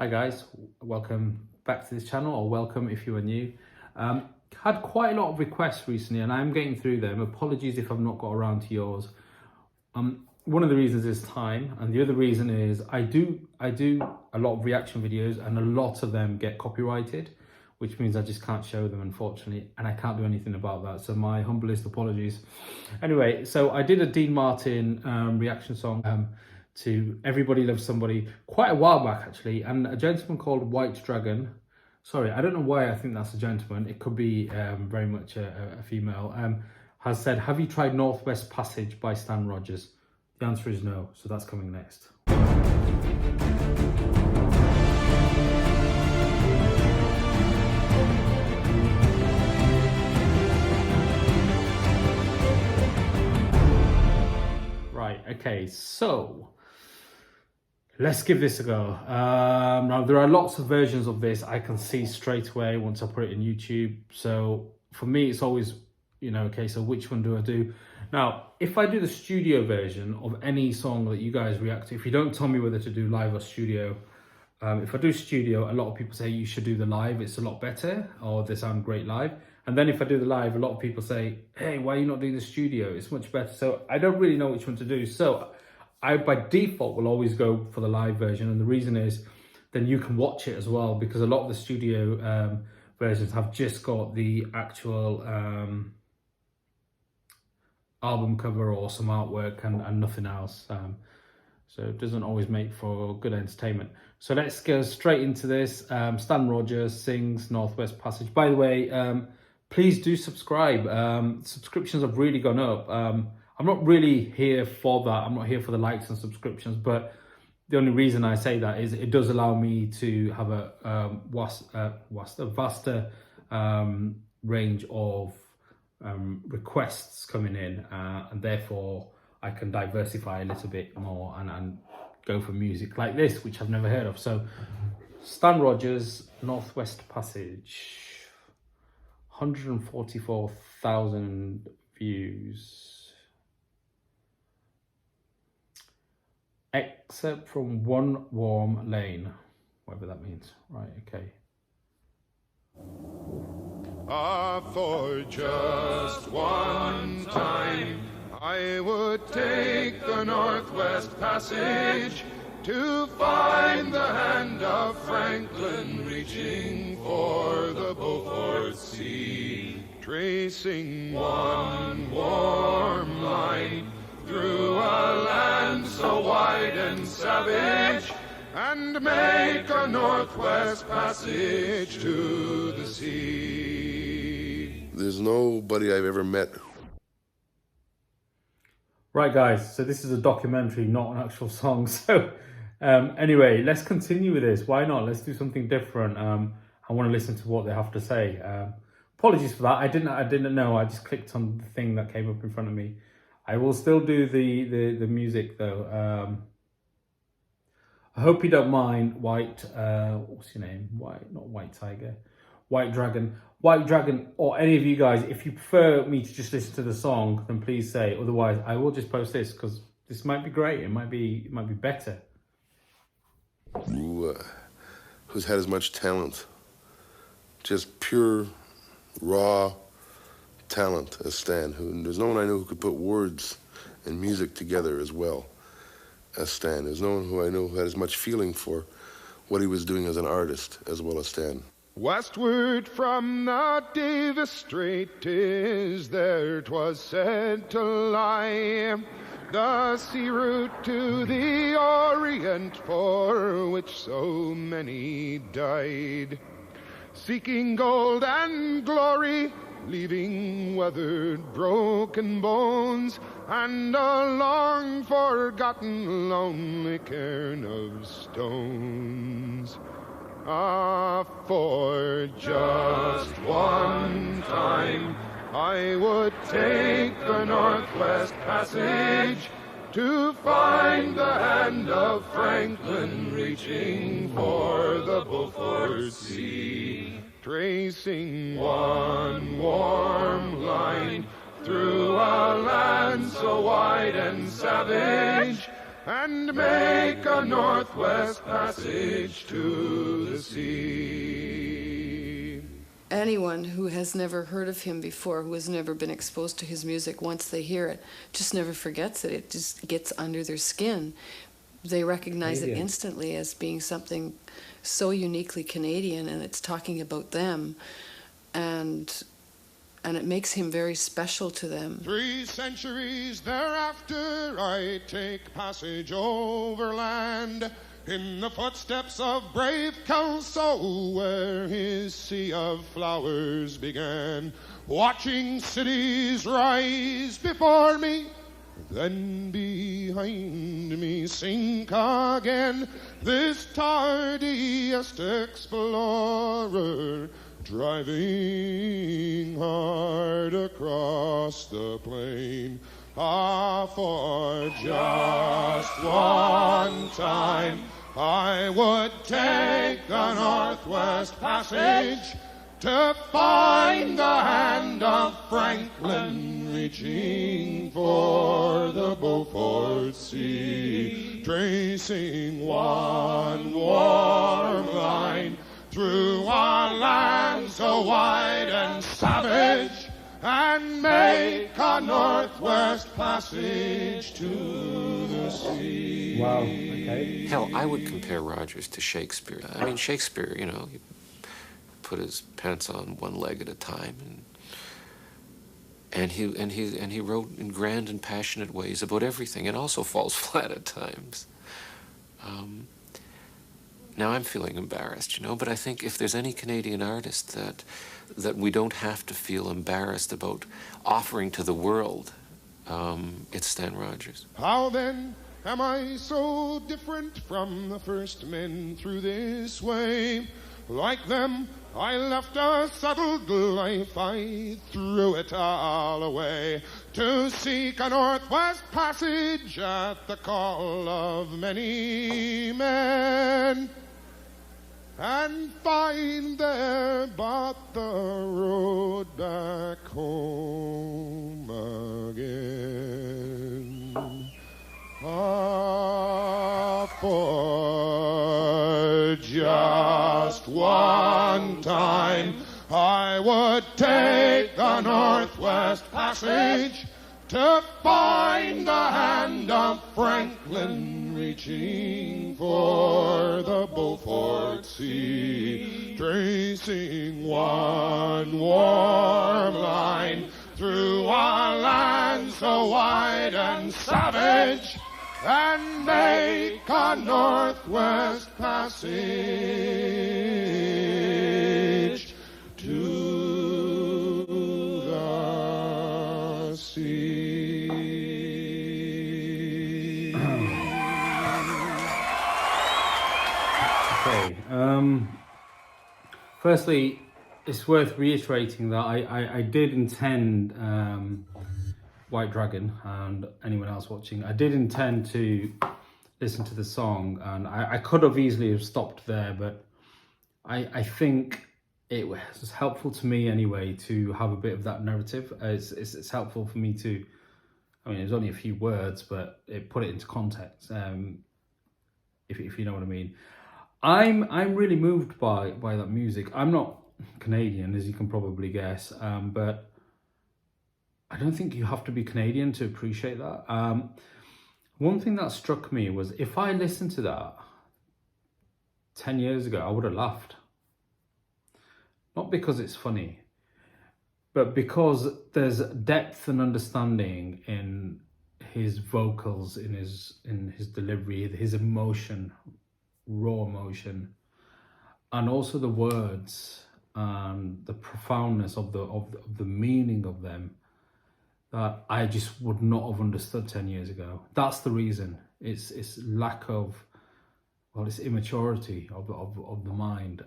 Hi guys, welcome back to this channel, or welcome if you are new. Had quite a lot of requests recently and I'm getting through them. Apologies if I've not got around to yours. One of the reasons is time, and the other reason is I do a lot of reaction videos and a lot of them get copyrighted, which means I just can't show them, unfortunately, and I can't do anything about that. So my humblest apologies. Anyway, so I did a Dean Martin reaction song to Everybody Loves Somebody quite a while back actually, and a gentleman called White Dragon, sorry, I don't know why I think that's a gentleman, it could be very much a female, has said, have you tried Northwest Passage by Stan Rogers? The answer is no, so that's coming next. Right, okay, so let's give this a go. Now, there are lots of versions of this I can see straight away once I put it in YouTube. So for me, it's always, okay, so which one do I do? Now, if I do the studio version of any song that you guys react to, if you don't tell me whether to do live or studio, if I do studio, a lot of people say you should do the live, it's a lot better, or they sound great live. And then if I do the live, a lot of people say, hey, why are you not doing the studio? It's much better. So I don't really know which one to do. So I, by default, will always go for the live version. And the reason is, then you can watch it as well, because a lot of the studio versions have just got the actual album cover or some artwork and nothing else. So it doesn't always make for good entertainment. So let's go straight into this. Stan Rogers sings Northwest Passage. By the way, please do subscribe. Subscriptions have really gone up. I'm not really here for that. I'm not here for the likes and subscriptions, but the only reason I say that is it does allow me to have a vaster range of requests coming in, and therefore I can diversify a little bit more and go for music like this, which I've never heard of. So Stan Rogers, Northwest Passage, 144,000 views. Excerpt from One Warm Lane, whatever that means. Right, okay. For just one time, I would take the Northwest Passage to find the hand of Franklin reaching for the Beaufort Sea, tracing one warm line through a land so wide and savage, and make a Northwest Passage to the sea. There's nobody I've ever met. Right, guys, so this is a documentary, not an actual song. So anyway, let's continue with this. Why not? Let's do something different. I want to listen to what they have to say. Apologies for that. I didn't know. I just clicked on the thing that came up in front of me. I will still do the music though. I hope you don't mind, what's your name? Not White Tiger, White Dragon, or any of you guys. If you prefer me to just listen to the song, then please say. Otherwise, I will just post this because this might be great. It might be better. Who's had as much talent, just pure, raw talent as Stan. There's no one I know who could put words and music together as well as Stan. There's no one who I know who had as much feeling for what he was doing as an artist as well as Stan. Westward from the Davis Strait is there 'twas said to lie the sea route to the Orient, for which so many died, seeking gold and glory, leaving weathered, broken bones, and a long forgotten lonely cairn of stones. For just one time, I would take the Northwest Passage to find the hand of Franklin reaching for the Beaufort Sea, tracing one warm line through a land so wide and savage, and make a Northwest Passage to anyone who has never heard of him before, who has never been exposed to his music, once they hear it, just never forgets it. It just gets under their skin. They recognize it instantly as being something so uniquely Canadian, and it's talking about them, and it makes him very special to them. 3 centuries thereafter, I take passage overland in the footsteps of brave Kelso, where his sea of flowers began, watching cities rise before me, then behind me sink again. This tardiest explorer, driving hard across the plain. Ah, for just one time I would take the Northwest Passage to find the hand of Franklin reaching for the Beaufort Sea, tracing one warm line through a land so wide and savage, and make a Northwest Passage to the sea. Wow, okay. Hell, I would compare Rogers to Shakespeare. I mean, Shakespeare, you know, he put his pants on one leg at a time, and he wrote in grand and passionate ways about everything, and also falls flat at times. Now I'm feeling embarrassed, you know, but I think if there's any Canadian artist that we don't have to feel embarrassed about offering to the world, it's Stan Rogers. How then am I so different from the first men through this way? Like them, I left a settled life, I threw it all away to seek a Northwest Passage at the call of many men, and find there but the road back home again. Ah, for just one time I would take the Northwest Passage to find the hand of Franklin reaching for the Beaufort Sea, tracing one warm line through a land so wide and savage, and make a Northwest Passage to the sea. Okay. Firstly, it's worth reiterating that I did intend, White Dragon and anyone else watching, I did intend to listen to the song, and I could have easily have stopped there, but I think it was helpful to me anyway to have a bit of that narrative. It's helpful for me to, I mean, there's only a few words, but it put it into context, if you know what I mean. I'm really moved by that music. I'm not Canadian, as you can probably guess, but I don't think you have to be Canadian to appreciate that. One thing that struck me was if I listened to that 10 years ago, I would have laughed. Not because it's funny, but because there's depth and understanding in his vocals, in his delivery, his emotion, raw emotion, and also the words and the profoundness of the meaning of them that I just would not have understood 10 years ago. That's the reason. It's lack of, well, it's immaturity of the mind.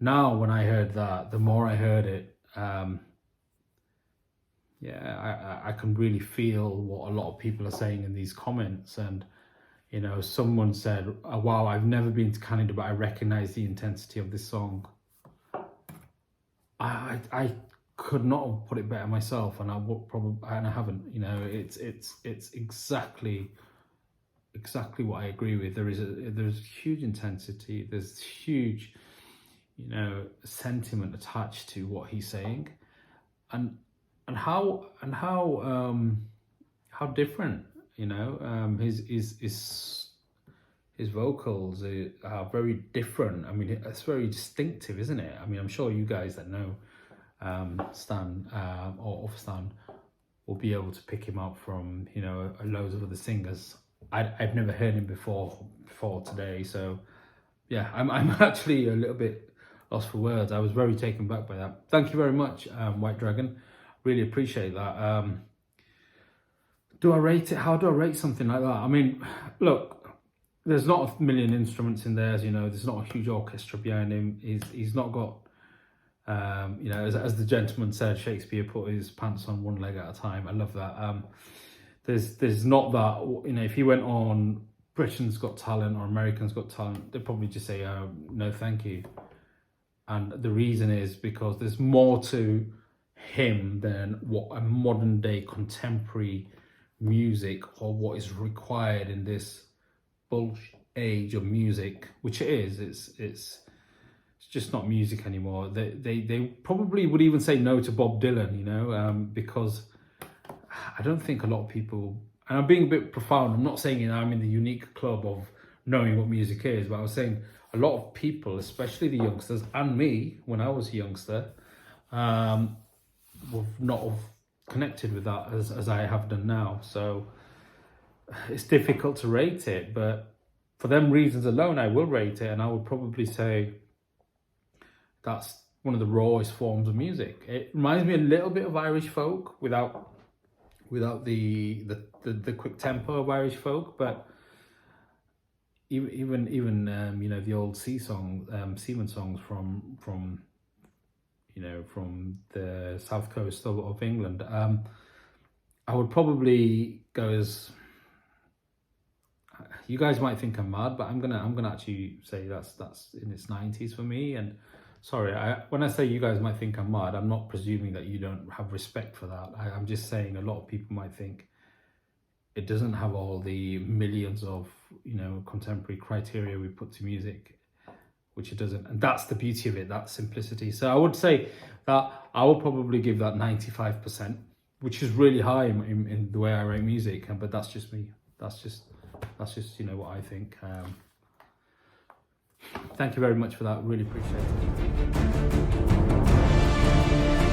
Now when I heard that, the more I heard it, I can really feel what a lot of people are saying in these comments. And you know, someone said, oh, wow, I've never been to Canada, but I recognize the intensity of this song. I could not have put it better myself, and I would probably, and I haven't. You know, it's exactly what I agree with. There's huge intensity. There's huge you know, sentiment attached to what he's saying, and how different, you know, his vocals are very different. I mean, it's very distinctive, isn't it? I mean, I'm sure you guys that know Stan or of Stan will be able to pick him up from, you know, loads of other singers. I've never heard him before today, so yeah, I'm actually a little bit lost for words. I was very taken back by that. Thank you very much, White Dragon. Really appreciate that. Do I rate it? How do I rate something like that? I mean, look, there's not a million instruments in there, as you know. There's not a huge orchestra behind him. He's not got, you know, as the gentleman said, Shakespeare put his pants on one leg at a time. I love that. There's not that, you know, if he went on Britain's Got Talent or American's Got Talent, they'd probably just say, no, thank you. And the reason is because there's more to him than what a modern day contemporary music or what is required in this bullshit age of music, which it is. It's just not music anymore. They probably would even say no to Bob Dylan, you know, because I don't think a lot of people, and I'm being a bit profound, I'm not saying I'm in the unique club of knowing what music is, but I was saying a lot of people, especially the youngsters, and me when I was a youngster, would not have connected with that as I have done now. So it's difficult to rate it, but for them reasons alone, I will rate it, and I would probably say that's one of the rawest forms of music. It reminds me a little bit of Irish folk without the quick tempo of Irish folk, but even you know, the old seaman songs from you know, from the south coast of England. I would probably go as, you guys might think I'm mad, but I'm gonna actually say that's in its 90s for me. And sorry, when I say you guys might think I'm mad, I'm not presuming that you don't have respect for that. I'm just saying a lot of people might think it doesn't have all the millions of, you know, contemporary criteria we put to music, which it doesn't. And that's the beauty of it, that simplicity. So I would say that I will probably give that 95%, which is really high in the way I rate music. But that's just me. That's just, you know, what I think. Thank you very much for that. Really appreciate it.